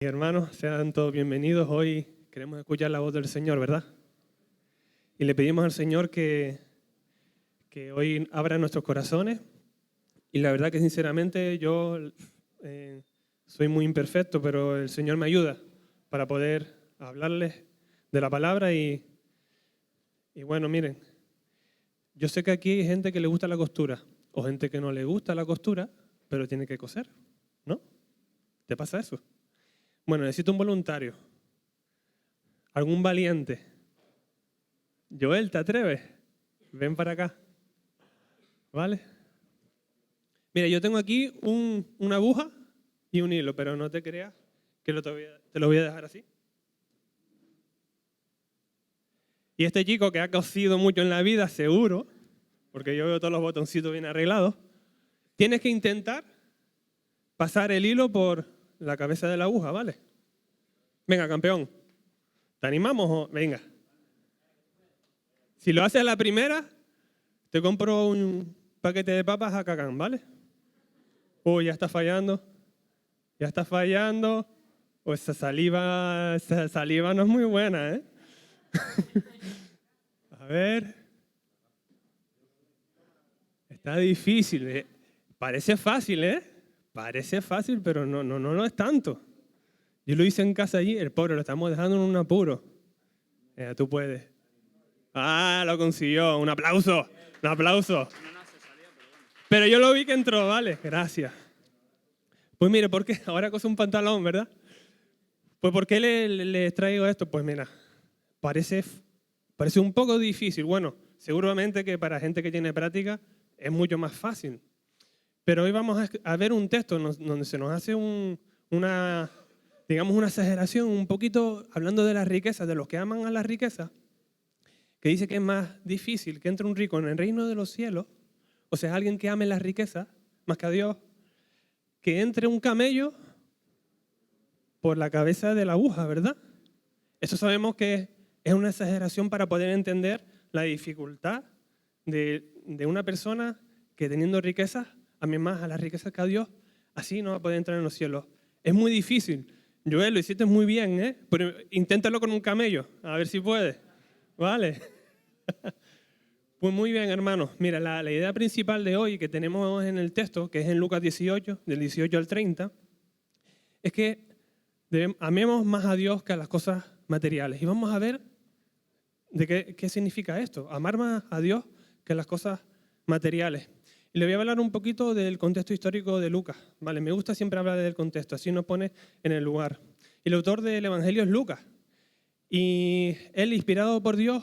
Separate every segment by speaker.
Speaker 1: Hermanos, sean todos bienvenidos. Hoy queremos escuchar la voz del Señor, ¿verdad? Y le pedimos al Señor que hoy abra nuestros corazones. Y la verdad que sinceramente yo soy muy imperfecto, pero el Señor me ayuda para poder hablarles de la palabra. Y bueno, miren, yo sé que aquí hay gente que le gusta la costura o gente que no le gusta la costura, pero tiene que coser, ¿no? ¿Te pasa eso? Bueno, necesito un voluntario, algún valiente. Joel, ¿te atreves? Ven para acá, ¿vale? Mira, yo tengo aquí una aguja y un hilo, pero no te creas que te lo voy a dejar así. Y este chico que ha cosido mucho en la vida, seguro, porque yo veo todos los botoncitos bien arreglados, tienes que intentar pasar el hilo por la cabeza de la aguja, ¿vale? Venga, campeón, ¿te animamos o...? Venga. Si lo haces a la primera, te compro un paquete de papas a Cacán, ¿vale? Uy, ya está fallando. Ya está fallando. O esa saliva no es muy buena, ¿eh? A ver. Está difícil, ¿eh? Parece fácil, ¿eh? Parece fácil, pero no lo es tanto. Yo lo hice en casa allí, el pobre lo estamos dejando en un apuro. Tú puedes. Ah, lo consiguió. Un aplauso. Un aplauso. Pero yo lo vi que entró, ¿vale? Gracias. Pues mire, ¿por qué? Ahora coso un pantalón, ¿verdad? Pues ¿por qué les traigo esto? Pues mira, parece un poco difícil. Bueno, seguramente que para gente que tiene práctica es mucho más fácil. Pero hoy vamos a ver un texto donde se nos hace una exageración, un poquito hablando de las riquezas, de los que aman a las riquezas, que dice que es más difícil que entre un rico en el reino de los cielos, o sea, alguien que ame las riquezas más que a Dios, que entre un camello por la cabeza de la aguja, ¿verdad? Eso sabemos que es una exageración para poder entender la dificultad de una persona que teniendo riquezas, ame más a las riquezas que a Dios, así no va a poder entrar en los cielos. Es muy difícil. Joel, lo hiciste muy bien, ¿eh? Pero inténtalo con un camello, a ver si puedes. ¿Vale? Pues muy bien, hermanos. Mira, la idea principal de hoy que tenemos en el texto, que es en Lucas 18, del 18 al 30, es que amemos más a Dios que a las cosas materiales. Y vamos a ver de qué significa esto, amar más a Dios que a las cosas materiales. Y le voy a hablar un poquito del contexto histórico de Lucas. ¿Vale? Me gusta siempre hablar del contexto, así nos pone en el lugar. El autor del Evangelio es Lucas. Y él, inspirado por Dios,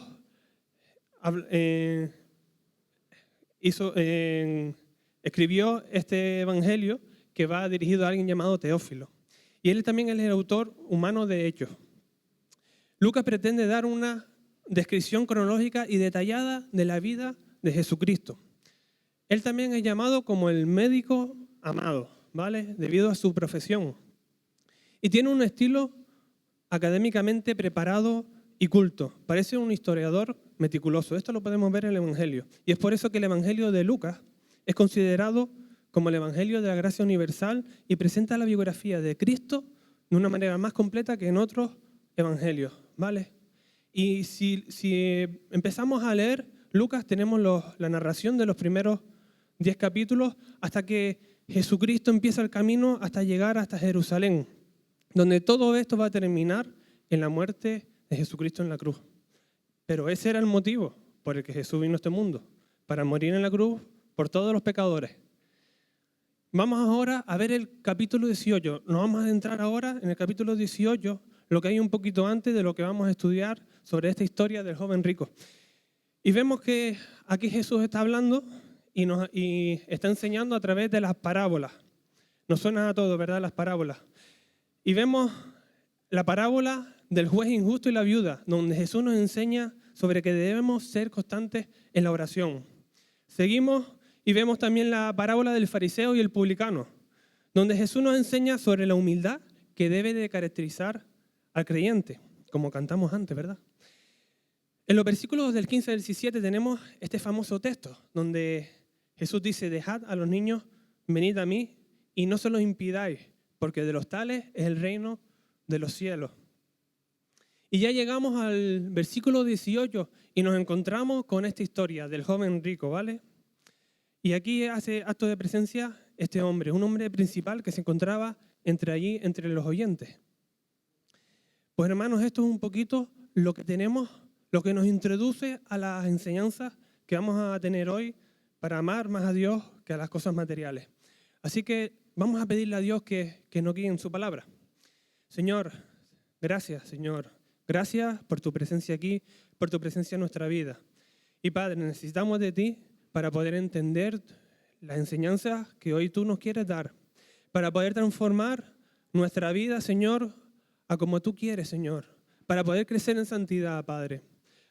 Speaker 1: escribió este Evangelio que va dirigido a alguien llamado Teófilo. Y él también es el autor humano de Hechos. Lucas pretende dar una descripción cronológica y detallada de la vida de Jesucristo. Él también es llamado como el médico amado, ¿vale? Debido a su profesión. Y tiene un estilo académicamente preparado y culto. Parece un historiador meticuloso. Esto lo podemos ver en el Evangelio. Y es por eso que el Evangelio de Lucas es considerado como el Evangelio de la gracia universal y presenta la biografía de Cristo de una manera más completa que en otros evangelios, ¿vale? Y si empezamos a leer Lucas, tenemos la narración de los primeros 10 capítulos hasta que Jesucristo empieza el camino hasta llegar hasta Jerusalén, donde todo esto va a terminar en la muerte de Jesucristo en la cruz. Pero ese era el motivo por el que Jesús vino a este mundo, para morir en la cruz por todos los pecadores. Vamos ahora a ver el capítulo 18. Nos vamos a adentrar ahora en el capítulo 18, lo que hay un poquito antes de lo que vamos a estudiar sobre esta historia del joven rico. Y vemos que aquí Jesús está hablando y está enseñando a través de las parábolas. Nos suenan a todos, ¿verdad? Las parábolas. Y vemos la parábola del juez injusto y la viuda, donde Jesús nos enseña sobre que debemos ser constantes en la oración. Seguimos y vemos también la parábola del fariseo y el publicano, donde Jesús nos enseña sobre la humildad que debe de caracterizar al creyente, como cantamos antes, ¿verdad? En los versículos del 15 al 17 tenemos este famoso texto, donde Jesús dice, dejad a los niños, venid a mí y no se los impidáis, porque de los tales es el reino de los cielos. Y ya llegamos al versículo 18 y nos encontramos con esta historia del joven rico, ¿vale? Y aquí hace acto de presencia este hombre, un hombre principal que se encontraba entre los oyentes. Pues hermanos, esto es un poquito lo que tenemos, lo que nos introduce a las enseñanzas que vamos a tener hoy para amar más a Dios que a las cosas materiales. Así que vamos a pedirle a Dios que nos guíe en su palabra. Señor, gracias, Señor. Gracias por tu presencia aquí, por tu presencia en nuestra vida. Y Padre, necesitamos de ti para poder entender las enseñanzas que hoy tú nos quieres dar, para poder transformar nuestra vida, Señor, a como tú quieres, Señor, para poder crecer en santidad, Padre,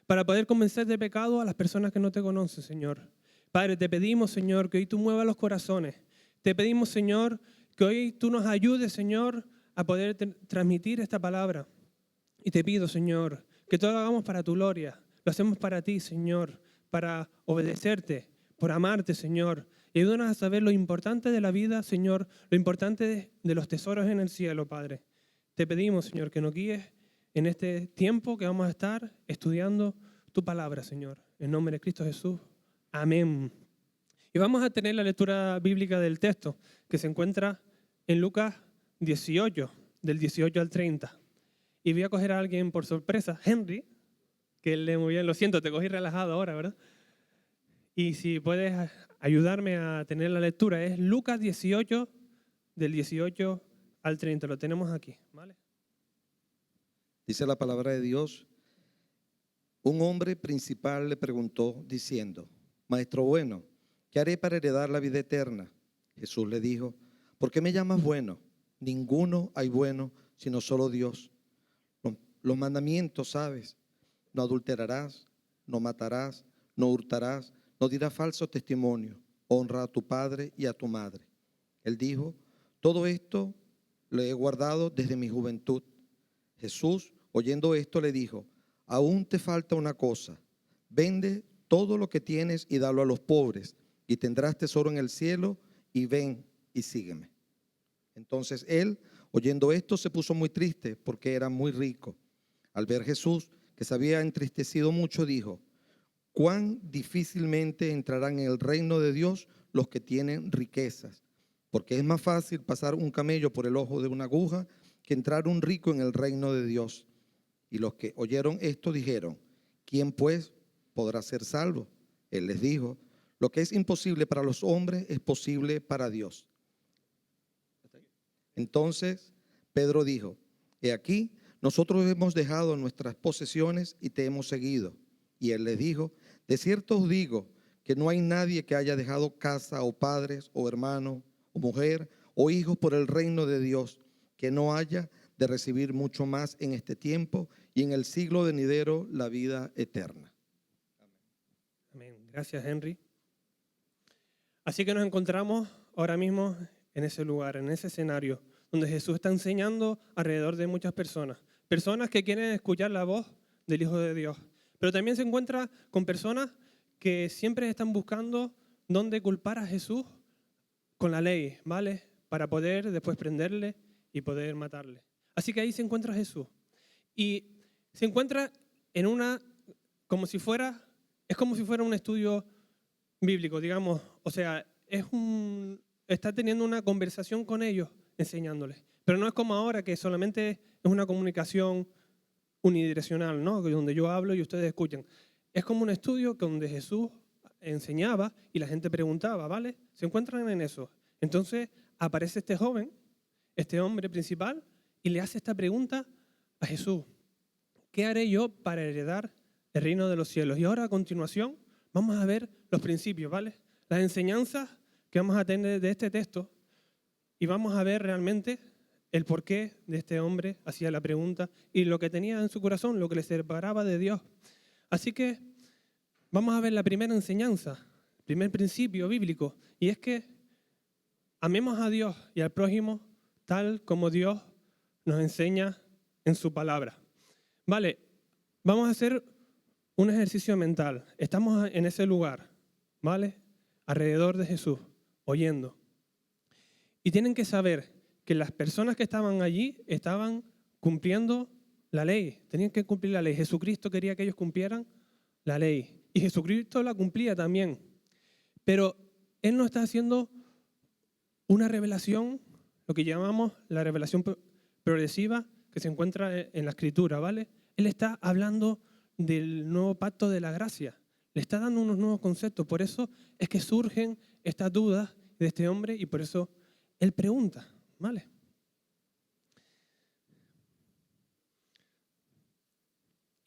Speaker 1: para poder convencer de pecado a las personas que no te conocen, Señor. Padre, te pedimos, Señor, que hoy tú muevas los corazones. Te pedimos, Señor, que hoy tú nos ayudes, Señor, a poder transmitir esta palabra. Y te pido, Señor, que todo lo hagamos para tu gloria. Lo hacemos para ti, Señor, para obedecerte, por amarte, Señor. Y ayúdanos a saber lo importante de la vida, Señor, lo importante de los tesoros en el cielo, Padre. Te pedimos, Señor, que nos guíes en este tiempo que vamos a estar estudiando tu palabra, Señor. En nombre de Cristo Jesús. Amén. Y vamos a tener la lectura bíblica del texto que se encuentra en Lucas 18, del 18 al 30. Y voy a coger a alguien por sorpresa, Henry, que lee muy bien. Lo siento, te cogí relajado ahora, ¿verdad? Y si puedes ayudarme a tener la lectura, es Lucas 18, del 18 al 30. Lo tenemos aquí, ¿vale?
Speaker 2: Dice la palabra de Dios: un hombre principal le preguntó diciendo: Maestro bueno, ¿qué haré para heredar la vida eterna? Jesús le dijo: ¿por qué me llamas bueno? Ninguno hay bueno sino solo Dios. Los mandamientos, ¿sabes? No adulterarás, no matarás, no hurtarás, no dirás falso testimonio, honra a tu padre y a tu madre. Él dijo: todo esto lo he guardado desde mi juventud. Jesús, oyendo esto, le dijo: aún te falta una cosa. Vende todo lo que tienes y dalo a los pobres, y tendrás tesoro en el cielo, y ven y sígueme. Entonces él, oyendo esto, se puso muy triste porque era muy rico. Al ver Jesús, que se había entristecido mucho, dijo: cuán difícilmente entrarán en el reino de Dios los que tienen riquezas, porque es más fácil pasar un camello por el ojo de una aguja que entrar un rico en el reino de Dios. Y los que oyeron esto dijeron: ¿quién pues podrá ser salvo? Él les dijo: lo que es imposible para los hombres es posible para Dios. Entonces Pedro dijo: he aquí, nosotros hemos dejado nuestras posesiones y te hemos seguido. Y él les dijo: de cierto os digo que no hay nadie que haya dejado casa o padres o hermanos o mujer o hijos por el reino de Dios que no haya de recibir mucho más en este tiempo y en el siglo venidero la vida eterna.
Speaker 1: Amén. Gracias, Henry. Así que nos encontramos ahora mismo en ese lugar, en ese escenario, donde Jesús está enseñando alrededor de muchas personas. Personas que quieren escuchar la voz del Hijo de Dios. Pero también se encuentra con personas que siempre están buscando dónde culpar a Jesús con la ley, ¿vale? Para poder después prenderle y poder matarle. Así que ahí se encuentra Jesús. Y se encuentra en es como si fuera un estudio bíblico, digamos. O sea, está teniendo una conversación con ellos, enseñándoles. Pero no es como ahora, que solamente es una comunicación unidireccional, ¿no? Donde yo hablo y ustedes escuchan. Es como un estudio donde Jesús enseñaba y la gente preguntaba, ¿vale? Se encuentran en eso. Entonces aparece este joven, este hombre principal, y le hace esta pregunta a Jesús: ¿qué haré yo para heredar el reino de los cielos? Y ahora a continuación vamos a ver los principios, ¿vale? Las enseñanzas que vamos a tener de este texto, y vamos a ver realmente el porqué de este hombre hacía la pregunta y lo que tenía en su corazón, lo que le separaba de Dios. Así que vamos a ver la primera enseñanza, el primer principio bíblico, y es que amemos a Dios y al prójimo tal como Dios nos enseña en su palabra. Vale, vamos a hacer un ejercicio mental. Estamos en ese lugar, ¿vale? Alrededor de Jesús, oyendo. Y tienen que saber que las personas que estaban allí estaban cumpliendo la ley. Tenían que cumplir la ley. Jesucristo quería que ellos cumplieran la ley. Y Jesucristo la cumplía también. Pero Él no está haciendo una revelación, lo que llamamos la revelación progresiva, que se encuentra en la Escritura, ¿vale? Él está hablando del nuevo pacto de la gracia. Le está dando unos nuevos conceptos. Por eso es que surgen estas dudas de este hombre y por eso Él pregunta, ¿vale?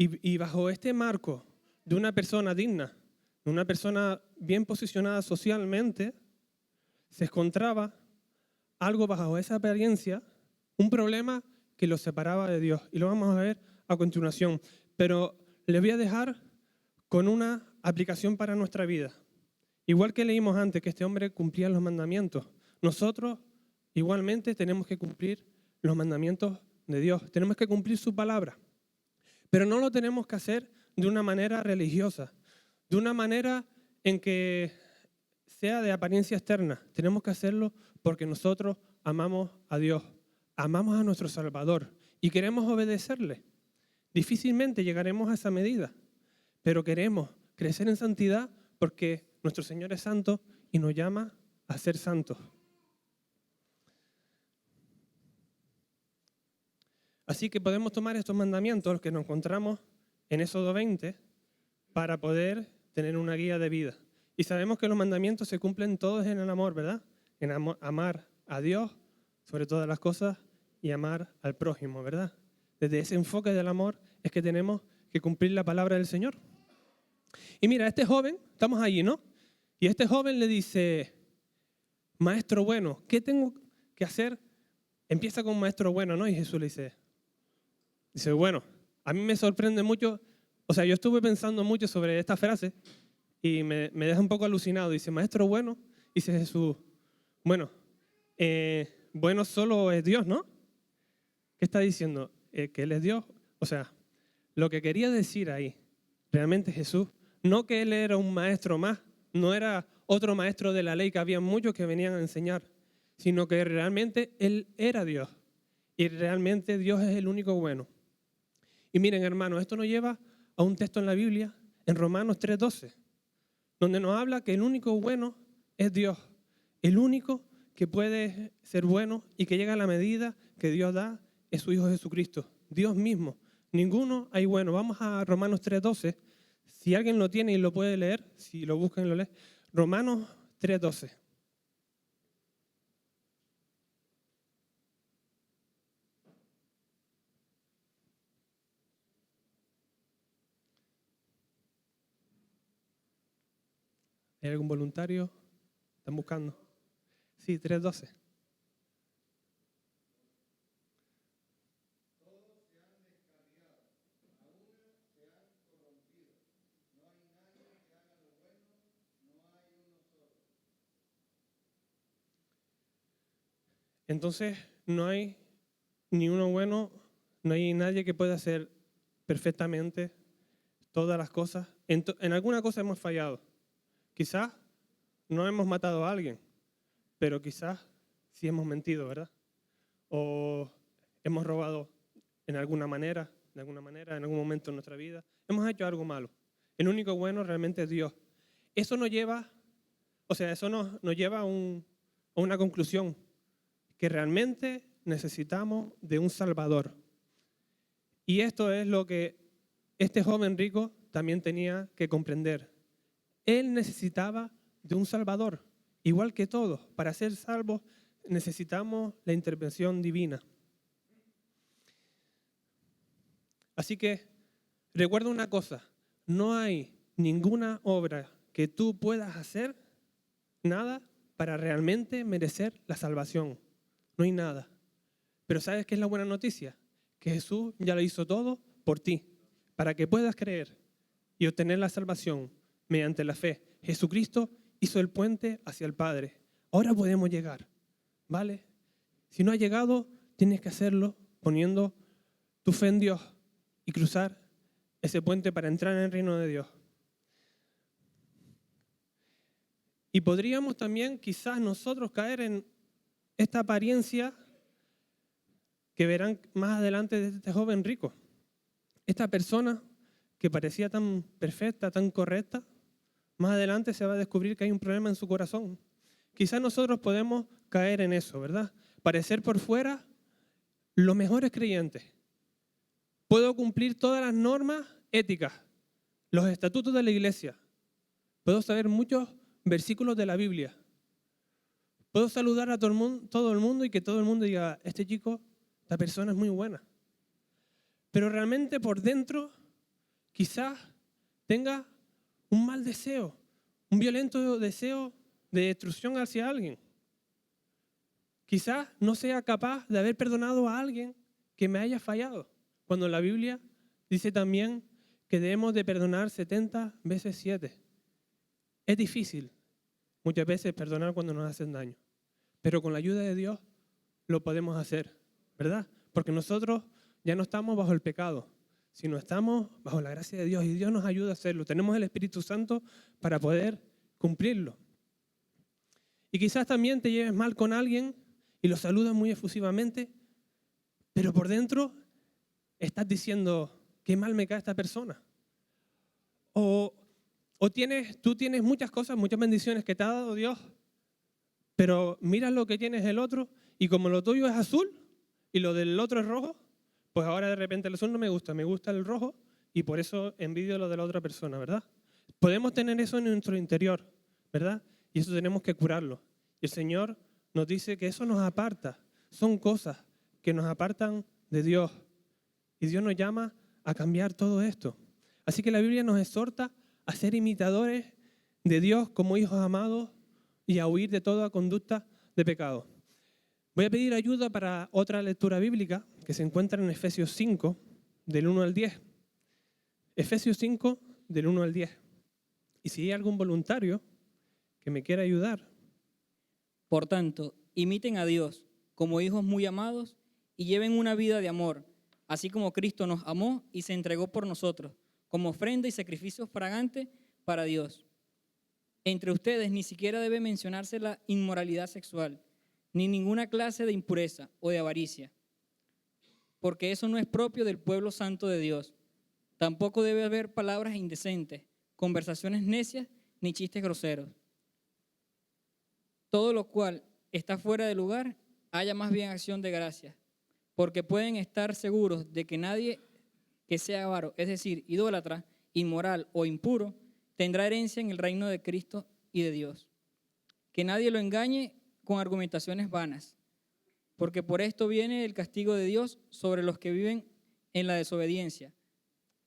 Speaker 1: Y bajo este marco de una persona digna, de una persona bien posicionada socialmente, se encontraba algo bajo esa apariencia, un problema que los separaba de Dios. Y lo vamos a ver a continuación. Pero les voy a dejar con una aplicación para nuestra vida. Igual que leímos antes que este hombre cumplía los mandamientos, nosotros igualmente tenemos que cumplir los mandamientos de Dios. Tenemos que cumplir su palabra. Pero no lo tenemos que hacer de una manera religiosa, de una manera en que sea de apariencia externa. Tenemos que hacerlo porque nosotros amamos a Dios, amamos a nuestro Salvador y queremos obedecerle. Difícilmente llegaremos a esa medida, pero queremos crecer en santidad porque nuestro Señor es santo y nos llama a ser santos. Así que podemos tomar estos mandamientos, los que nos encontramos en Éxodo 20, para poder tener una guía de vida. Y sabemos que los mandamientos se cumplen todos en el amor, ¿verdad? En amar a Dios sobre todas las cosas y amar al prójimo, ¿verdad? Desde ese enfoque del amor es que tenemos que cumplir la palabra del Señor. Y mira, este joven, estamos allí, ¿no? Y este joven le dice, maestro bueno, ¿qué tengo que hacer? Empieza con maestro bueno, ¿no? Y Jesús le dice, bueno, a mí me sorprende mucho, o sea, yo estuve pensando mucho sobre esta frase y me deja un poco alucinado. Dice, maestro bueno, dice Jesús, bueno, bueno solo es Dios, ¿no? ¿Qué está diciendo? Que Él es Dios. O sea, lo que quería decir ahí, realmente Jesús, no que Él era un maestro más, no era otro maestro de la ley, que había muchos que venían a enseñar, sino que realmente Él era Dios. Y realmente Dios es el único bueno. Y miren, hermanos, esto nos lleva a un texto en la Biblia, en Romanos 3:12, donde nos habla que el único bueno es Dios. El único que puede ser bueno y que llega a la medida que Dios da es su Hijo Jesucristo, Dios mismo. Ninguno hay bueno. Vamos a Romanos 3:12. Si alguien lo tiene y lo puede leer, si lo buscan y lo leen. Romanos 3:12. ¿Hay algún voluntario? ¿Están buscando? Sí, 3:12. Entonces, no hay ni uno bueno, no hay nadie que pueda hacer perfectamente todas las cosas. En alguna cosa hemos fallado. Quizás no hemos matado a alguien, pero quizás sí hemos mentido, ¿verdad? O hemos robado en alguna manera, en algún momento de nuestra vida. Hemos hecho algo malo. El único bueno realmente es Dios. Eso nos lleva, nos lleva a una conclusión, que realmente necesitamos de un Salvador. Y esto es lo que este joven rico también tenía que comprender. Él necesitaba de un Salvador, igual que todos. Para ser salvos necesitamos la intervención divina. Así que recuerda una cosa, no hay ninguna obra que tú puedas hacer, nada, para realmente merecer la salvación. No hay nada. Pero ¿sabes qué es la buena noticia? Que Jesús ya lo hizo todo por ti, para que puedas creer y obtener la salvación mediante la fe. Jesucristo hizo el puente hacia el Padre. Ahora podemos llegar, ¿vale? Si no has llegado, tienes que hacerlo poniendo tu fe en Dios y cruzar ese puente para entrar en el reino de Dios. Y podríamos también quizás nosotros caer en esta apariencia que verán más adelante de este joven rico. Esta persona que parecía tan perfecta, tan correcta, más adelante se va a descubrir que hay un problema en su corazón. Quizás nosotros podemos caer en eso, ¿verdad? Parecer por fuera los mejores creyentes. Puedo cumplir todas las normas éticas, los estatutos de la iglesia. Puedo saber muchos versículos de la Biblia. Puedo saludar a todo el mundo y que todo el mundo diga, este chico, esta persona es muy buena. Pero realmente por dentro quizás tenga un mal deseo, un violento deseo de destrucción hacia alguien. Quizás no sea capaz de haber perdonado a alguien que me haya fallado, cuando la Biblia dice también que debemos de perdonar 70 veces 7. Es difícil muchas veces perdonar cuando nos hacen daño, pero con la ayuda de Dios lo podemos hacer, ¿verdad? Porque nosotros ya no estamos bajo el pecado, sino estamos bajo la gracia de Dios y Dios nos ayuda a hacerlo. Tenemos el Espíritu Santo para poder cumplirlo. Y quizás también te lleves mal con alguien y lo saludas muy efusivamente, pero por dentro estás diciendo, qué mal me cae esta persona. O tú tienes muchas cosas, muchas bendiciones que te ha dado Dios, pero miras lo que tienes el otro y como lo tuyo es azul y lo del otro es rojo, pues ahora de repente el azul no me gusta el rojo y por eso envidio lo de la otra persona, ¿verdad? Podemos tener eso en nuestro interior, ¿verdad? Y eso tenemos que curarlo. Y el Señor nos dice que eso nos aparta, son cosas que nos apartan de Dios. Y Dios nos llama a cambiar todo esto. Así que la Biblia nos exhorta a ser imitadores de Dios como hijos amados y a huir de toda conducta de pecado. Voy a pedir ayuda para otra lectura bíblica que se encuentra en Efesios 5, del 1 al 10. Efesios 5, del 1 al 10. Y si hay algún voluntario que me quiera ayudar.
Speaker 3: Por tanto, imiten a Dios como hijos muy amados y lleven una vida de amor, así como Cristo nos amó y se entregó por nosotros, como ofrenda y sacrificio fragante para Dios. Entre ustedes ni siquiera debe mencionarse la inmoralidad sexual, ni ninguna clase de impureza o de avaricia, porque eso no es propio del pueblo santo de Dios. Tampoco debe haber palabras indecentes, conversaciones necias, ni chistes groseros. Todo lo cual está fuera de lugar, haya más bien acción de gracias, porque pueden estar seguros de que nadie que sea avaro, es decir, idólatra, inmoral o impuro, tendrá herencia en el reino de Cristo y de Dios. Que nadie lo engañe con argumentaciones vanas, porque por esto viene el castigo de Dios sobre los que viven en la desobediencia.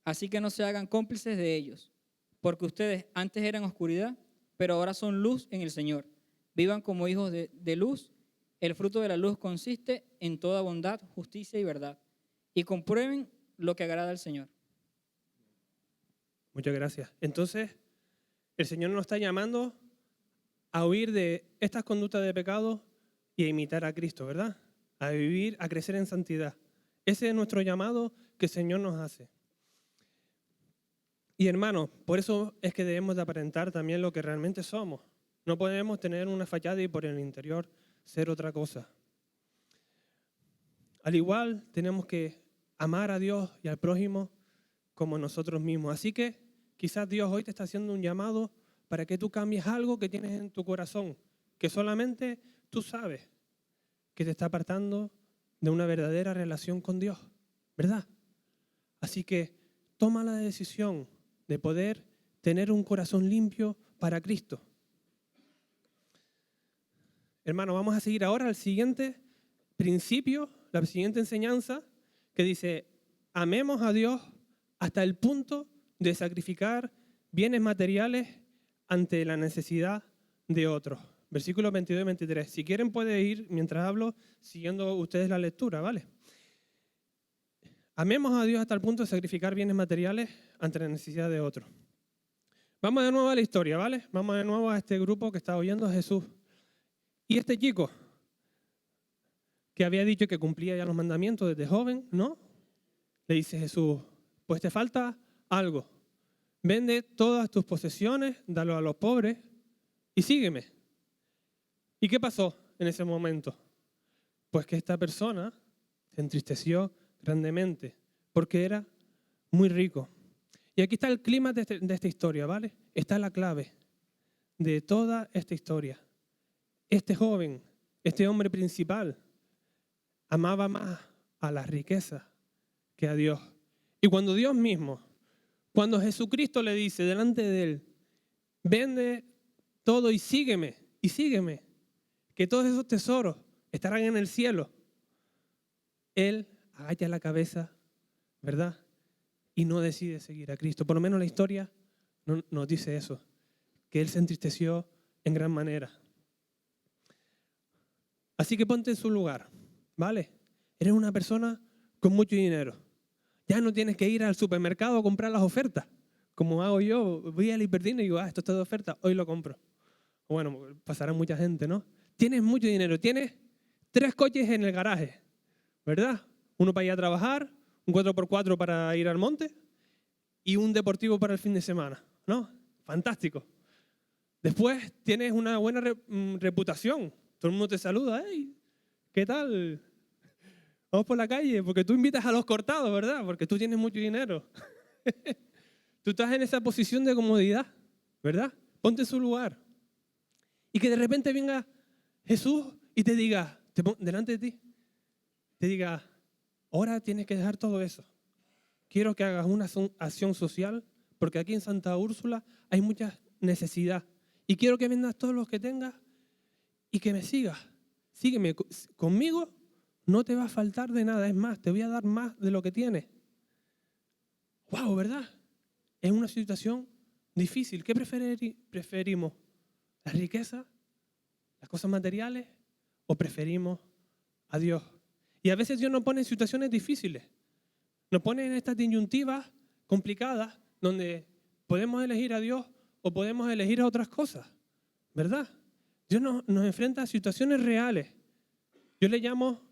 Speaker 3: Así que no se hagan cómplices de ellos, porque ustedes antes eran oscuridad, pero ahora son luz en el Señor. Vivan como hijos de luz. El fruto de la luz consiste en toda bondad, justicia y verdad. Y comprueben lo que agrada al Señor.
Speaker 1: Muchas gracias. Entonces, el Señor nos está llamando a huir de estas conductas de pecado y a imitar a Cristo, ¿verdad? A vivir, a crecer en santidad. Ese es nuestro llamado que el Señor nos hace. Y hermanos, por eso es que debemos de aparentar también lo que realmente somos. No podemos tener una fachada y por el interior ser otra cosa. Al igual, tenemos que amar a Dios y al prójimo como nosotros mismos. Así que quizás Dios hoy te está haciendo un llamado para que tú cambies algo que tienes en tu corazón, que solamente tú sabes que te está apartando de una verdadera relación con Dios, ¿verdad? Así que toma la decisión de poder tener un corazón limpio para Cristo. Hermano, vamos a seguir ahora al siguiente principio, la siguiente enseñanza que dice, amemos a Dios hasta el punto de sacrificar bienes materiales ante la necesidad de otros. Versículos 22 y 23. Si quieren pueden ir, mientras hablo, siguiendo ustedes la lectura, ¿vale? Amemos a Dios hasta el punto de sacrificar bienes materiales ante la necesidad de otros. Vamos de nuevo a la historia, ¿vale? Vamos de nuevo a este grupo que está oyendo a Jesús. Y este chico, que había dicho que cumplía ya los mandamientos desde joven, ¿no? Le dice Jesús, pues te falta algo. Vende todas tus posesiones, dalo a los pobres y sígueme. ¿Y qué pasó en ese momento? Pues que esta persona se entristeció grandemente porque era muy rico. Y aquí está el clima de esta historia, ¿vale? Está la clave de toda esta historia. Este joven, este hombre principal, amaba más a la riqueza que a Dios. Y cuando Dios mismo, cuando Jesucristo le dice delante de él, vende todo y sígueme, que todos esos tesoros estarán en el cielo, él agacha la cabeza, ¿verdad? Y no decide seguir a Cristo. Por lo menos la historia nos dice eso, que él se entristeció en gran manera. Así que ponte en su lugar, ¿vale? Eres una persona con mucho dinero. Ya no tienes que ir al supermercado a comprar las ofertas, como hago yo. Voy al Hiperdino y digo, esto está de oferta, hoy lo compro. Bueno, pasará mucha gente, ¿no? Tienes mucho dinero, tienes 3 coches en el garaje, ¿verdad? Uno para ir a trabajar, un 4x4 para ir al monte y un deportivo para el fin de semana, ¿no? Fantástico. Después tienes una buena reputación. Todo el mundo te saluda, hey, ¿qué tal? Vamos por la calle, porque tú invitas a los cortados, ¿verdad? Porque tú tienes mucho dinero. Tú estás en esa posición de comodidad, ¿verdad? Ponte en su lugar. Y que de repente venga Jesús y te diga, delante de ti, te diga, ahora tienes que dejar todo eso. Quiero que hagas una acción social, porque aquí en Santa Úrsula hay mucha necesidad. Y quiero que vendas todos los que tengas y que me sigas. Sígueme conmigo, no te va a faltar de nada. Es más, te voy a dar más de lo que tienes. ¡Wow! ¿Verdad? Es una situación difícil. ¿Qué preferimos? ¿La riqueza? ¿Las cosas materiales? ¿O preferimos a Dios? Y a veces Dios nos pone en situaciones difíciles. Nos pone en estas disyuntivas complicadas donde podemos elegir a Dios o podemos elegir a otras cosas. ¿Verdad? Dios nos enfrenta a situaciones reales. Yo le llamo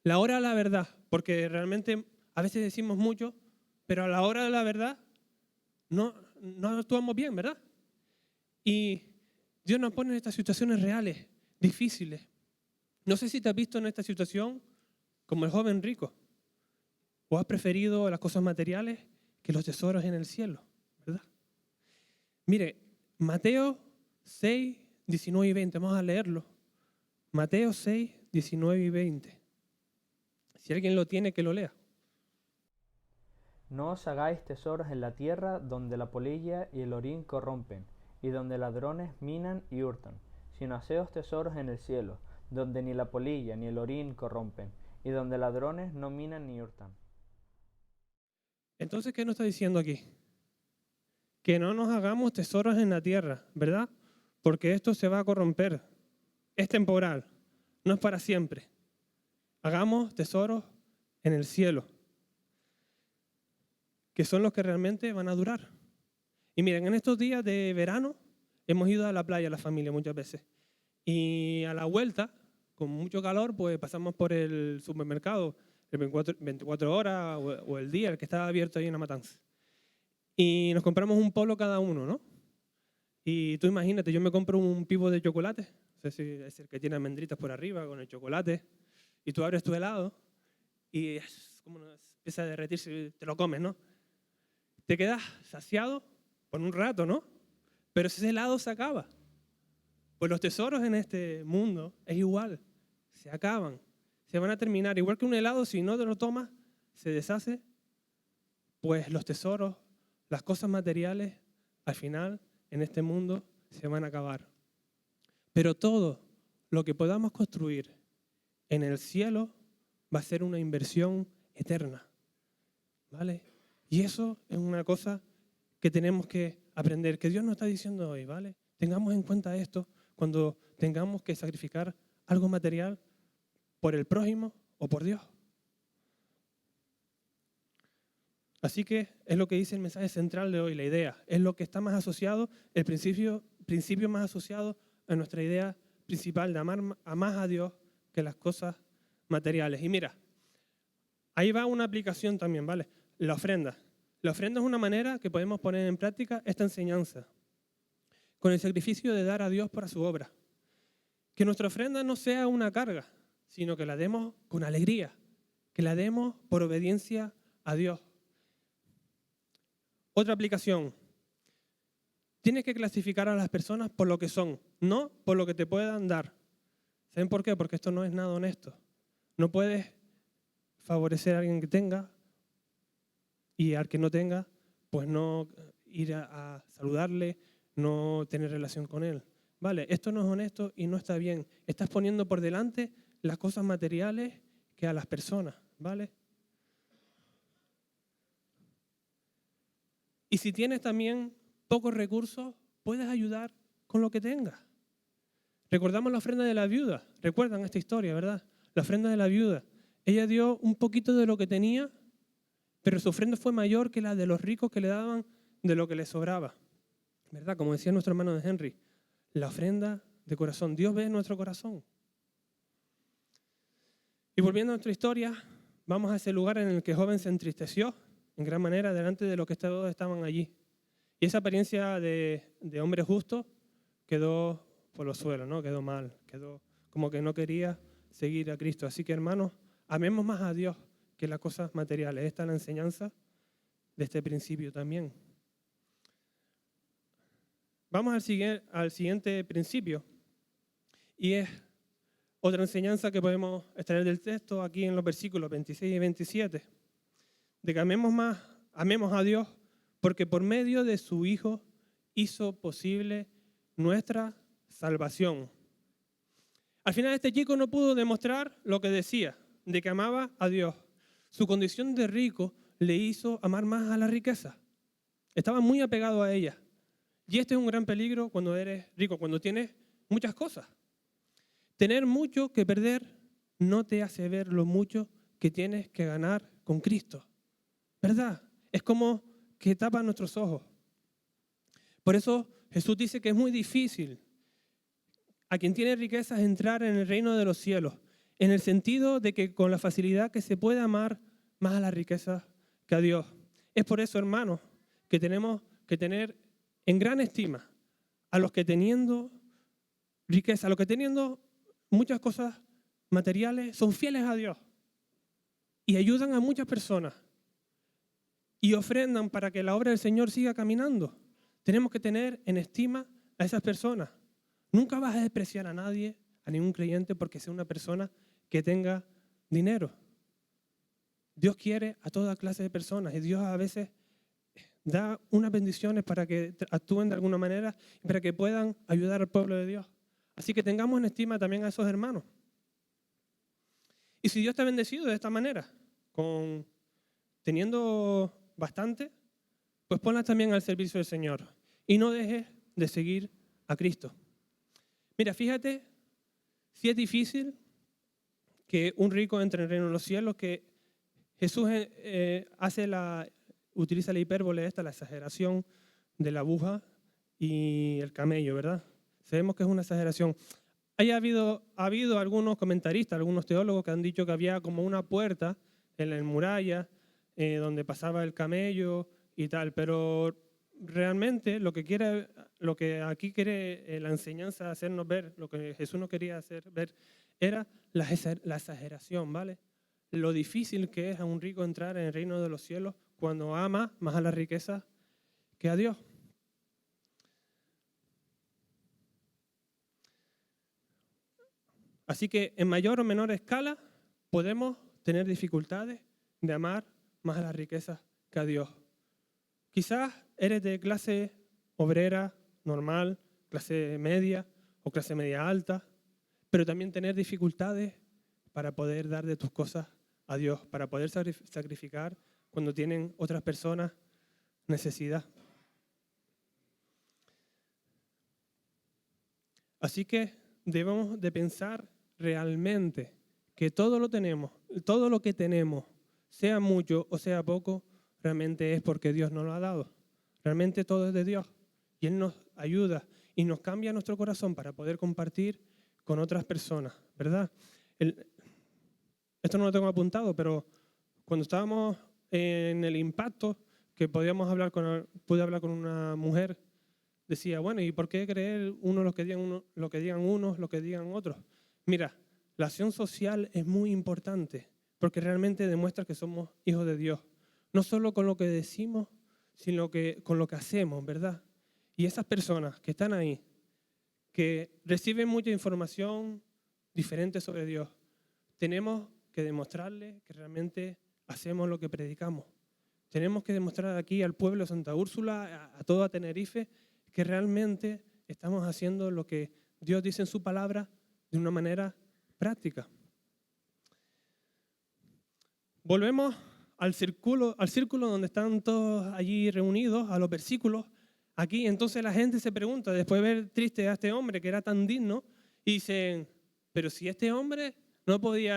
Speaker 1: la hora de la verdad, porque realmente a veces decimos mucho, pero a la hora de la verdad no actuamos bien, ¿verdad? Y Dios nos pone en estas situaciones reales, difíciles. No sé si te has visto en esta situación como el joven rico, o has preferido las cosas materiales que los tesoros en el cielo, ¿verdad? Mire, Mateo 6, 19 y 20, vamos a leerlo. Mateo 6, 19 y 20. Si alguien lo tiene, que lo lea.
Speaker 4: No os hagáis tesoros en la tierra donde la polilla y el orín corrompen, y donde ladrones minan y hurtan, sino haceos tesoros en el cielo, donde ni la polilla ni el orín corrompen, y donde ladrones no minan ni hurtan.
Speaker 1: Entonces, ¿qué nos está diciendo aquí? Que no nos hagamos tesoros en la tierra, ¿verdad? Porque esto se va a corromper. Es temporal, no es para siempre. Hagamos tesoros en el cielo, que son los que realmente van a durar. Y miren, en estos días de verano hemos ido a la playa, la familia, muchas veces. Y a la vuelta, con mucho calor, pues pasamos por el supermercado, el 24 horas o el día, el que estaba abierto ahí en La Matanza. Y nos compramos un polo cada uno, ¿no? Y tú imagínate, yo me compro un pivo de chocolate, no sé si es el que tiene almendritas por arriba con el chocolate, y tú abres tu helado y es como empieza a derretirse, te lo comes, ¿no? Te quedas saciado por un rato, ¿no? Pero ese helado se acaba. Pues los tesoros en este mundo es igual, se acaban, se van a terminar. Igual que un helado, si no te lo tomas, se deshace. Pues los tesoros, las cosas materiales, al final, en este mundo, se van a acabar. Pero todo lo que podamos construir en el cielo va a ser una inversión eterna, ¿vale? Y eso es una cosa que tenemos que aprender, que Dios nos está diciendo hoy, ¿vale? Tengamos en cuenta esto cuando tengamos que sacrificar algo material por el prójimo o por Dios. Así que es lo que dice el mensaje central de hoy, la idea. Es lo que está más asociado, el principio más asociado a nuestra idea principal de amar más a Dios que las cosas materiales. Y mira, ahí va una aplicación también, ¿vale? La ofrenda. La ofrenda es una manera que podemos poner en práctica esta enseñanza con el sacrificio de dar a Dios para su obra. Que nuestra ofrenda no sea una carga, sino que la demos con alegría, que la demos por obediencia a Dios. Otra aplicación. Tienes que clasificar a las personas por lo que son, no por lo que te puedan dar. ¿Saben por qué? Porque esto no es nada honesto. No puedes favorecer a alguien que tenga y al que no tenga, pues no ir a saludarle, no tener relación con él. Vale, esto no es honesto y no está bien. Estás poniendo por delante las cosas materiales que a las personas, ¿vale? Y si tienes también pocos recursos, puedes ayudar con lo que tengas. Recordamos la ofrenda de la viuda. Recuerdan esta historia, ¿verdad? La ofrenda de la viuda. Ella dio un poquito de lo que tenía, pero su ofrenda fue mayor que la de los ricos que le daban de lo que les sobraba. ¿Verdad? Como decía nuestro hermano de Henry, la ofrenda de corazón. Dios ve nuestro corazón. Y volviendo a nuestra historia, vamos a ese lugar en el que el joven se entristeció en gran manera delante de los que todos estaban allí. Y esa apariencia de hombre justo quedó por los suelos, ¿no? Quedó mal, quedó como que no quería seguir a Cristo. Así que, hermanos, amemos más a Dios que las cosas materiales. Esta es la enseñanza de este principio también. Vamos al siguiente principio, y es otra enseñanza que podemos extraer del texto aquí en los versículos 26 y 27, de que amemos a Dios porque por medio de su Hijo hizo posible nuestra salvación. Al final este chico no pudo demostrar lo que decía, de que amaba a Dios. Su condición de rico le hizo amar más a la riqueza. Estaba muy apegado a ella. Y este es un gran peligro cuando eres rico, cuando tienes muchas cosas. Tener mucho que perder no te hace ver lo mucho que tienes que ganar con Cristo. ¿Verdad? Es como que tapa nuestros ojos. Por eso Jesús dice que es muy difícil a quien tiene riquezas entrar en el reino de los cielos, en el sentido de que con la facilidad que se puede amar más a las riquezas que a Dios. Es por eso, hermanos, que tenemos que tener en gran estima a los que teniendo riqueza, a los que teniendo muchas cosas materiales, son fieles a Dios y ayudan a muchas personas y ofrendan para que la obra del Señor siga caminando. Tenemos que tener en estima a esas personas. Nunca vas a despreciar a nadie, a ningún creyente, porque sea una persona que tenga dinero. Dios quiere a toda clase de personas y Dios a veces da unas bendiciones para que actúen de alguna manera y para que puedan ayudar al pueblo de Dios. Así que tengamos en estima también a esos hermanos. Y si Dios te ha bendecido de esta manera, teniendo bastante, pues ponlas también al servicio del Señor. Y no dejes de seguir a Cristo. Mira, fíjate si es difícil que un rico entre en el reino de los cielos, que Jesús utiliza la hipérbole la exageración de la aguja y el camello, ¿verdad? Sabemos que es una exageración. Ha habido algunos comentaristas, algunos teólogos que han dicho que había como una puerta en la muralla donde pasaba el camello y tal, pero realmente lo que aquí quiere la enseñanza hacernos ver, lo que Jesús nos quería hacer ver, era la exageración, ¿vale? Lo difícil que es a un rico entrar en el reino de los cielos cuando ama más a la riqueza que a Dios. Así que en mayor o menor escala podemos tener dificultades de amar más a las riquezas que a Dios. Quizás eres de clase obrera, normal, clase media o clase media alta, pero también tener dificultades para poder dar de tus cosas a Dios, para poder sacrificar cuando tienen otras personas necesidad. Así que debemos de pensar realmente que todo lo que tenemos, sea mucho o sea poco, realmente es porque Dios nos lo ha dado. Realmente todo es de Dios y Él nos ayuda y nos cambia nuestro corazón para poder compartir con otras personas, ¿verdad? Esto no lo tengo apuntado, pero cuando estábamos en el impacto, que pude hablar con una mujer, decía, bueno, ¿y por qué creer lo que digan unos, lo que digan otros? Mira, la acción social es muy importante, porque realmente demuestra que somos hijos de Dios. No solo con lo que decimos, sino que con lo que hacemos, ¿verdad? Y esas personas que están ahí, que reciben mucha información diferente sobre Dios, tenemos que demostrarles que realmente hacemos lo que predicamos. Tenemos que demostrar aquí al pueblo de Santa Úrsula, a toda Tenerife, que realmente estamos haciendo lo que Dios dice en su palabra de una manera práctica. Volvemos al círculo donde están todos allí reunidos, a los versículos. Aquí entonces la gente se pregunta, después de ver triste a este hombre que era tan digno, y dicen, pero si este hombre no puede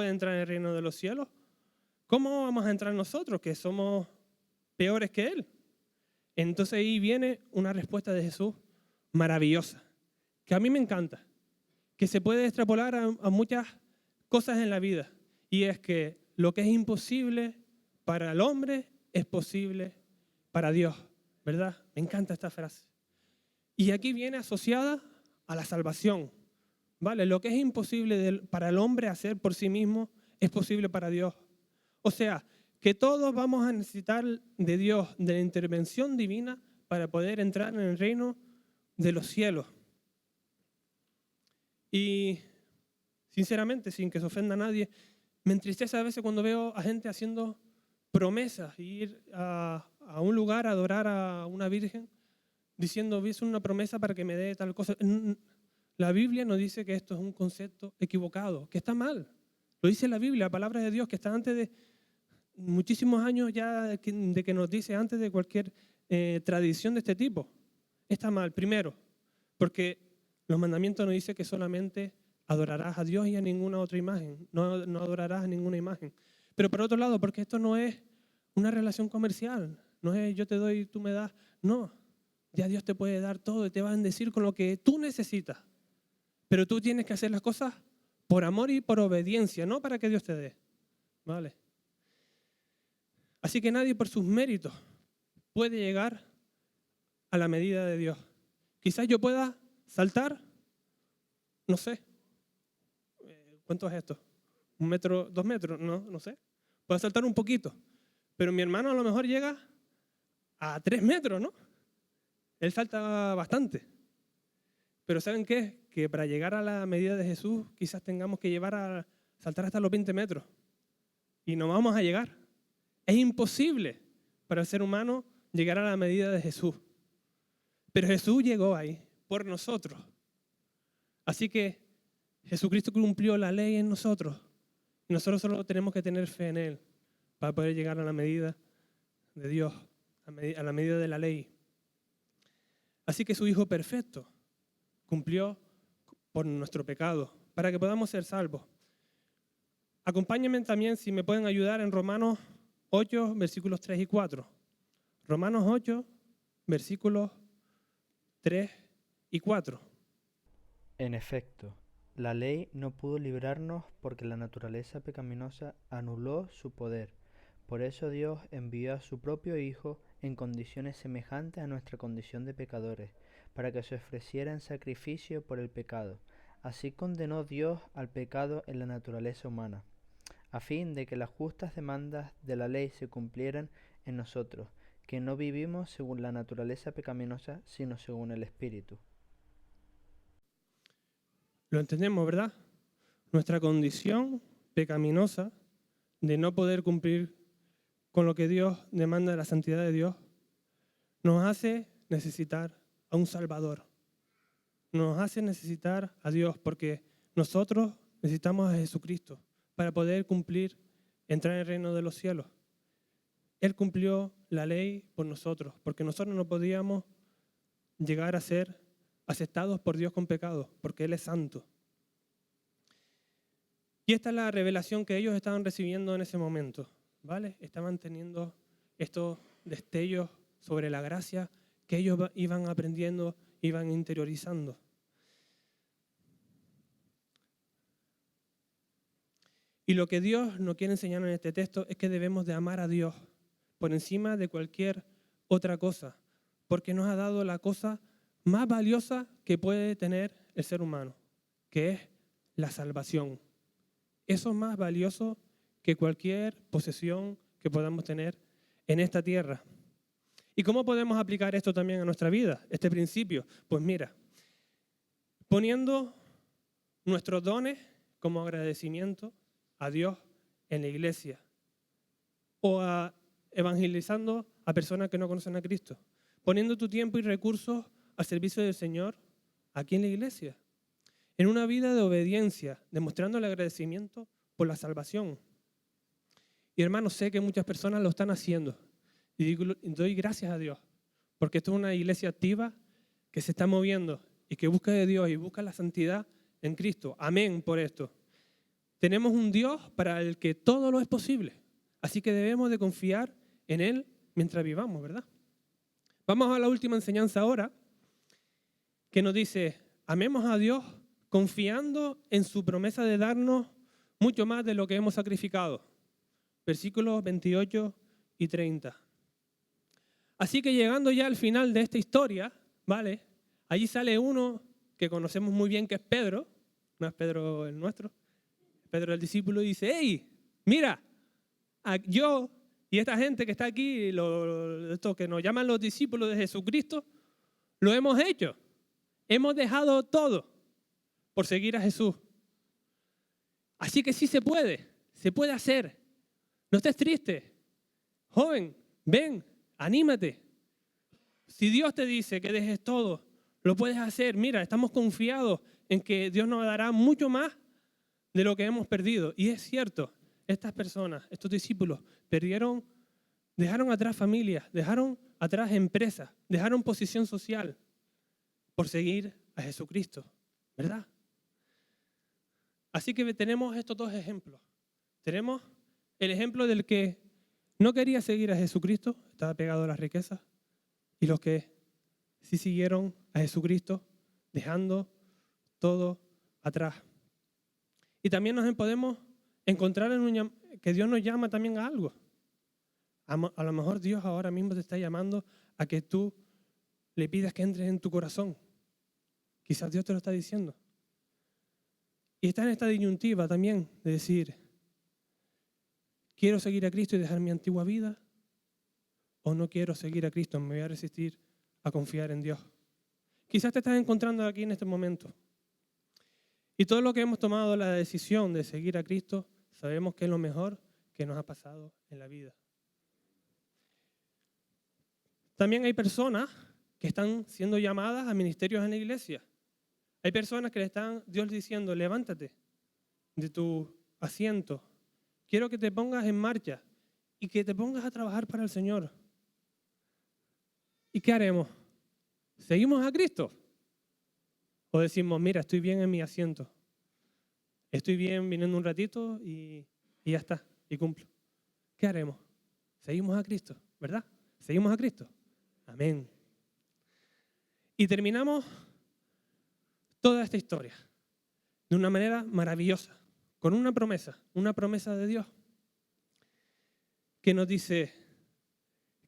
Speaker 1: entrar en el reino de los cielos, ¿cómo vamos a entrar nosotros que somos peores que él? Entonces ahí viene una respuesta de Jesús maravillosa, que a mí me encanta, que se puede extrapolar a muchas cosas en la vida. Y es que lo que es imposible para el hombre es posible para Dios, ¿verdad? Me encanta esta frase. Y aquí viene asociada a la salvación, ¿vale? Lo que es imposible para el hombre hacer por sí mismo es posible para Dios. O sea, que todos vamos a necesitar de Dios, de la intervención divina para poder entrar en el reino de los cielos. Y sinceramente, sin que se ofenda a nadie, me entristece a veces cuando veo a gente haciendo promesas, ir a un lugar a adorar a una virgen, diciendo, hice una promesa para que me dé tal cosa. La Biblia nos dice que esto es un concepto equivocado, que está mal. Lo dice la Biblia, la palabra de Dios, que está antes de muchísimos años ya de que nos dice, antes de cualquier tradición de este tipo. Está mal, primero, porque los mandamientos nos dicen que solamente adorarás a Dios y a ninguna otra imagen, no adorarás a ninguna imagen. Pero por otro lado, porque esto no es una relación comercial, no es yo te doy y tú me das, no. Ya Dios te puede dar todo y te va a bendecir con lo que tú necesitas. Pero tú tienes que hacer las cosas por amor y por obediencia, no para que Dios te dé. ¿Vale? Así que nadie por sus méritos puede llegar a la medida de Dios. Quizás yo pueda saltar, no sé, ¿cuánto es esto? ¿1 metro, 2 metros? No sé. Puedo saltar un poquito, pero mi hermano a lo mejor llega a 3 metros, ¿no? Él salta bastante. Pero ¿saben qué? Que para llegar a la medida de Jesús quizás tengamos que llevar a saltar hasta los 20 metros. Y no vamos a llegar. Es imposible para el ser humano llegar a la medida de Jesús. Pero Jesús llegó ahí por nosotros. Así que Jesucristo cumplió la ley en nosotros. Y nosotros solo tenemos que tener fe en Él para poder llegar a la medida de Dios, a la medida de la ley. Así que su Hijo perfecto cumplió por nuestro pecado, para que podamos ser salvos. Acompáñenme también, si me pueden ayudar, en Romanos 8, versículos 3 y 4. Romanos 8, versículos 3 y 4.
Speaker 4: En efecto, la ley no pudo librarnos porque la naturaleza pecaminosa anuló su poder. Por eso Dios envió a su propio Hijo en condiciones semejantes a nuestra condición de pecadores, para que se ofreciera en sacrificio por el pecado. Así condenó Dios al pecado en la naturaleza humana, a fin de que las justas demandas de la ley se cumplieran en nosotros, que no vivimos según la naturaleza pecaminosa, sino según el Espíritu.
Speaker 1: Lo entendemos, ¿verdad? Nuestra condición pecaminosa de no poder cumplir con lo que Dios demanda de la santidad de Dios nos hace necesitar a un Salvador. Nos hace necesitar a Dios porque nosotros necesitamos a Jesucristo para poder cumplir, entrar en el reino de los cielos. Él cumplió la ley por nosotros, porque nosotros no podíamos llegar a ser aceptados por Dios con pecado, porque Él es santo. Y esta es la revelación que ellos estaban recibiendo en ese momento, ¿vale? Estaban teniendo estos destellos sobre la gracia que ellos iban aprendiendo, iban interiorizando. Y lo que Dios nos quiere enseñar en este texto es que debemos de amar a Dios por encima de cualquier otra cosa, porque nos ha dado la cosa más valiosa que puede tener el ser humano, que es la salvación. Eso es más valioso que cualquier posesión que podamos tener en esta tierra. ¿Y cómo podemos aplicar esto también a nuestra vida, este principio? Pues mira, poniendo nuestros dones como agradecimiento a Dios en la iglesia o evangelizando a personas que no conocen a Cristo, poniendo tu tiempo y recursos al servicio del Señor aquí en la iglesia, en una vida de obediencia, demostrando el agradecimiento por la salvación. Y hermanos, sé que muchas personas lo están haciendo y doy gracias a Dios, porque esto es una iglesia activa que se está moviendo y que busca de Dios y busca la santidad en Cristo. Amén por esto. Tenemos un Dios para el que todo lo es posible, así que debemos de confiar en Él mientras vivamos, ¿verdad? Vamos a la última enseñanza ahora, que nos dice, amemos a Dios confiando en su promesa de darnos mucho más de lo que hemos sacrificado. Versículos 28 y 30. Así que llegando ya al final de esta historia, ¿vale? Allí sale uno que conocemos muy bien, que es Pedro, no es Pedro el nuestro, Pedro el discípulo, y dice, hey, mira, yo y esta gente que está aquí, estos que nos llaman los discípulos de Jesucristo, lo hemos hecho. Hemos dejado todo por seguir a Jesús. Así que sí se puede hacer. No estés triste. Joven, ven, anímate. Si Dios te dice que dejes todo, lo puedes hacer. Mira, estamos confiados en que Dios nos dará mucho más de lo que hemos perdido. Y es cierto, estas personas, estos discípulos, dejaron atrás familias, dejaron atrás empresas, dejaron posición social por seguir a Jesucristo, ¿verdad? Así que tenemos estos dos ejemplos. Tenemos el ejemplo del que no quería seguir a Jesucristo, estaba pegado a las riquezas, y los que sí siguieron a Jesucristo, dejando todo atrás. Y también nos podemos encontrar que Dios nos llama también a algo. A lo mejor Dios ahora mismo te está llamando a que tú le pidas que entres en tu corazón. Quizás Dios te lo está diciendo. Y está en esta disyuntiva también de decir, ¿quiero seguir a Cristo y dejar mi antigua vida? ¿O no quiero seguir a Cristo? Me voy a resistir a confiar en Dios. Quizás te estás encontrando aquí en este momento. Y todo lo que hemos tomado la decisión de seguir a Cristo, sabemos que es lo mejor que nos ha pasado en la vida. También hay personas que están siendo llamadas a ministerios en la iglesia. Hay personas que le están Dios diciendo, levántate de tu asiento. Quiero que te pongas en marcha y que te pongas a trabajar para el Señor. ¿Y qué haremos? ¿Seguimos a Cristo? ¿O decimos, mira, estoy bien en mi asiento? Estoy bien viniendo un ratito y ya está, y cumplo. ¿Qué haremos? Seguimos a Cristo, ¿verdad? ¿Seguimos a Cristo? Amén. Y terminamos toda esta historia de una manera maravillosa, con una promesa de Dios, que nos dice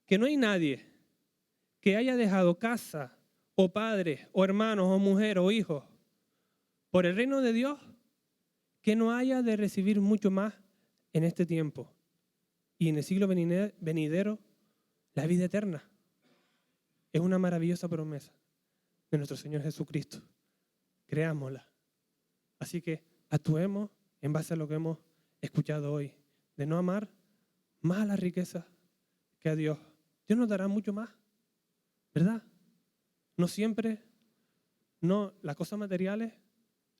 Speaker 1: que no hay nadie que haya dejado casa o padres o hermanos o mujer o hijos por el reino de Dios que no haya de recibir mucho más en este tiempo y en el siglo venidero la vida eterna. Es una maravillosa promesa de nuestro Señor Jesucristo. Creámosla. Así que actuemos en base a lo que hemos escuchado hoy, de no amar más a las riquezas que a Dios. Dios nos dará mucho más, ¿verdad? No siempre, las cosas materiales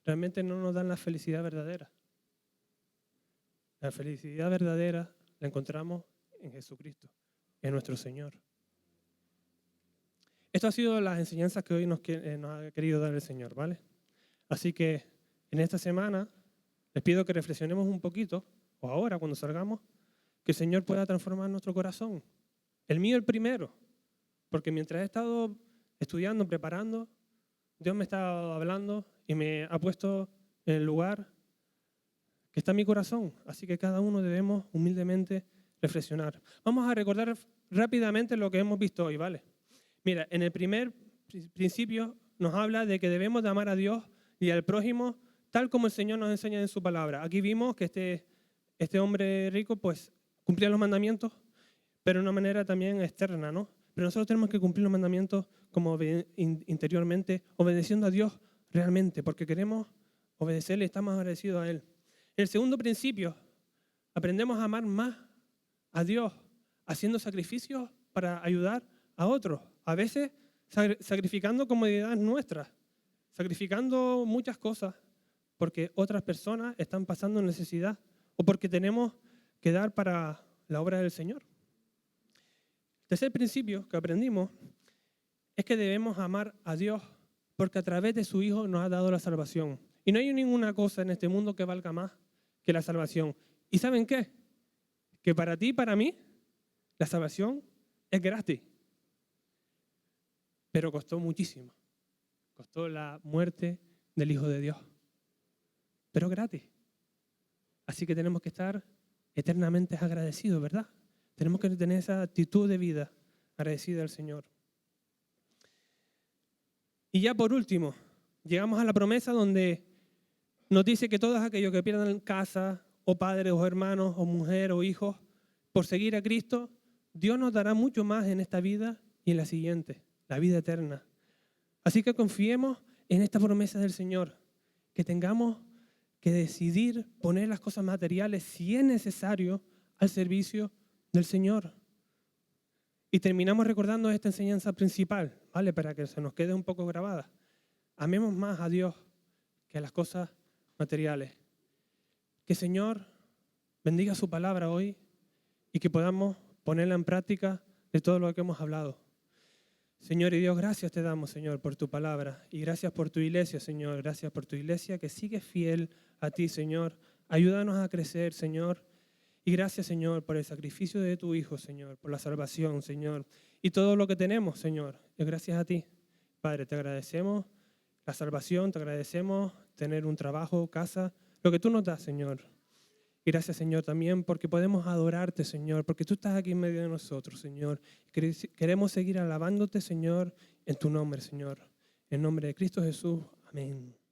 Speaker 1: realmente no nos dan la felicidad verdadera. La felicidad verdadera la encontramos en Jesucristo, en nuestro Señor. Esto ha sido las enseñanzas que hoy nos ha querido dar el Señor, ¿vale? Así que en esta semana les pido que reflexionemos un poquito, o ahora cuando salgamos, que el Señor pueda transformar nuestro corazón. El mío el primero, porque mientras he estado estudiando, preparando, Dios me está hablando y me ha puesto en el lugar que está mi corazón. Así que cada uno debemos humildemente reflexionar. Vamos a recordar rápidamente lo que hemos visto hoy, ¿vale? Mira, en el primer principio nos habla de que debemos de amar a Dios y al prójimo tal como el Señor nos enseña en su palabra. Aquí vimos que este hombre rico pues cumplía los mandamientos, pero de una manera también externa, ¿no? Pero nosotros tenemos que cumplir los mandamientos como interiormente, obedeciendo a Dios realmente, porque queremos obedecerle y estamos agradecidos a Él. El segundo principio, aprendemos a amar más a Dios, haciendo sacrificios para ayudar a otros. A veces sacrificando comodidades nuestras, sacrificando muchas cosas, porque otras personas están pasando necesidad o porque tenemos que dar para la obra del Señor. El tercer principio que aprendimos es que debemos amar a Dios porque a través de su Hijo nos ha dado la salvación. Y no hay ninguna cosa en este mundo que valga más que la salvación. ¿Y saben qué? Que para ti y para mí la salvación es gratis. Pero costó muchísimo. Costó la muerte del Hijo de Dios. Pero gratis. Así que tenemos que estar eternamente agradecidos, ¿verdad? Tenemos que tener esa actitud de vida agradecida al Señor. Y ya por último, llegamos a la promesa donde nos dice que todos aquellos que pierdan casa, o padres, o hermanos, o mujer, o hijos, por seguir a Cristo, Dios nos dará mucho más en esta vida y en la siguiente, la vida eterna. Así que confiemos en esta promesa del Señor, que tengamos que decidir poner las cosas materiales, si es necesario, al servicio del Señor. Y terminamos recordando esta enseñanza principal, ¿vale? Para que se nos quede un poco grabada. Amemos más a Dios que a las cosas materiales. Que el Señor bendiga su palabra hoy y que podamos ponerla en práctica de todo lo que hemos hablado. Señor y Dios, gracias te damos, Señor, por tu palabra y gracias por tu iglesia, Señor. Gracias por tu iglesia que sigue fiel a ti, Señor. Ayúdanos a crecer, Señor. Y gracias, Señor, por el sacrificio de tu Hijo, Señor, por la salvación, Señor. Y todo lo que tenemos, Señor, es gracias a ti. Padre, te agradecemos la salvación, te agradecemos tener un trabajo, casa, lo que tú nos das, Señor. Y gracias, Señor, también porque podemos adorarte, Señor, porque tú estás aquí en medio de nosotros, Señor. Queremos seguir alabándote, Señor, en tu nombre, Señor. En nombre de Cristo Jesús. Amén.